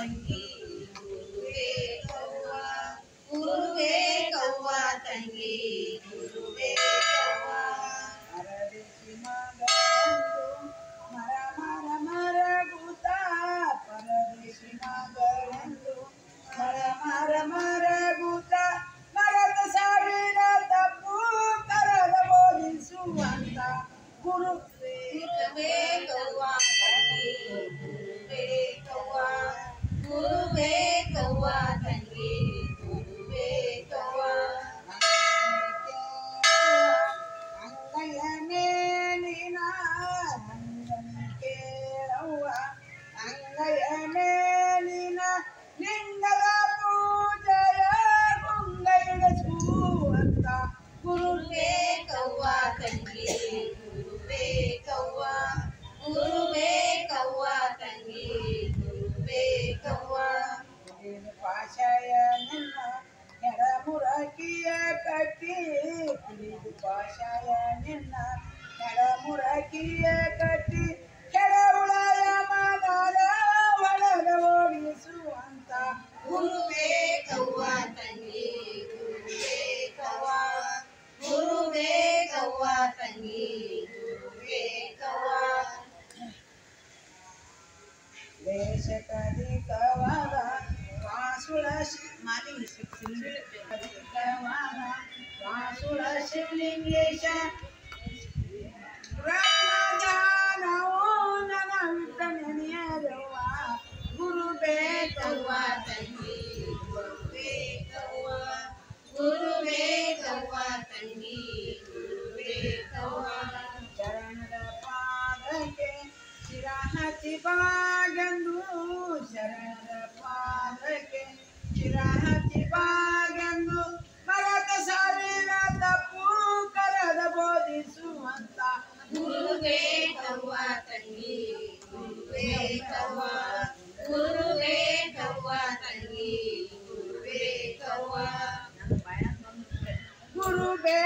ತಂಗಿ ಗುರುವೇ ಕವ್ವ ಗುರುವೇ ಕವ್ವ ತಂಗಿ ಗುರುವೇ ಕವ್ವ ಪರದೇಶಿ ಮಗಳಂದು ಮರ ಮರ ಮರಗುತ್ತ ಪರದೇಶಿ ಮಗಳಂದು ಮರ ಮರ ಮರಗುತ್ತ ಮರದ ಸಾವಿರ ತಪ್ಪು ಕರದ ಬೋಧಿಸುವಂತ ಗುರುವೇ ಕವ್ವ ತಂಗಿ ಗುರುವೇ ಕವ್ವ ಗುರುವೇ ಕವ್ವ ತಂಗಿ ಗುರುವೇ ಕವ್ವ ಅಂಗಯನೇ ನೀನ ಕೇಳವ್ವ ಅಂಗಯನೇ ನೀನ ಲಿಂಗದ ಪೂಜೆಯ ಗುಂಗೈಡಿಸುವಂತ ಗುರುವೇ ಕವ್ವ ತಂಗಿ ಗುರುವೇ ಕವ್ವ ಗುರುವೇ ಕವ್ವ ತಂಗಿ ಗುರುವೇ ಕವ್ವ ಪಾಶಯ ನಿನ್ನ ಎಡಮುರಕಿಯ ಕಟ್ಟಿ ಕುಡಿದು ಪಾಶಯ ನಿನ್ನ ಎಡಮುರಕಿಯ ಕಟ್ಟಿ ಕೆಳವುಳಯ ಮಾದಾರ ಒಳಗ ಓಡಿಸುವಂತ ಗುರುವೇ ಕವ್ವ ತಂಗಿ ಗುರುವೇ ಕವ್ವ ಗುರುವೇ ಕವ್ವ ತಂಗಿ ಗುರುವೇ ಕವ್ವ ದೇಶಕಧಿಕವಾದ ವಾಸುಳ ವಾಸುಳ ಶಿವಲಿಂಗೇಶ ಬ್ರಹ್ಮಜ್ಞಾನವು ನನ್ನ ವಿಟ್ಟ ನೆನೆಯದವ್ವ ಗುರುವೇ ಕವ್ವ ತಂಗಿ ಗುರುವೇ ಕವ್ವ ಗುರುವೇ ಕವ್ವ ತಂಗಿ ಗುರುವೇ ಕವ್ವ ಶರಣದ ಪಾದಕ್ಕೆ ಶಿರ ಹಚ್ಚಿ ಬಾಗೆಂದು ಶರಣದ ಪಾದಕ್ಕೆ ಶಿರ ಹಚ್ಚಿ ಬಾಗೆಂದು ಮರದ ಸಾವಿರ ತಪ್ಪು ಕರದ ಬೋಧಿಸುವಂತ ಗುರುವೇ ಕವ್ವ ತಂಗಿ ಗುರುವೇ ಕವ್ವ ಗುರುವೇ ಕವ್ವ ತಂಗಿ ಗುರುವೇ ಕವ್ವ ಗುರುವೇ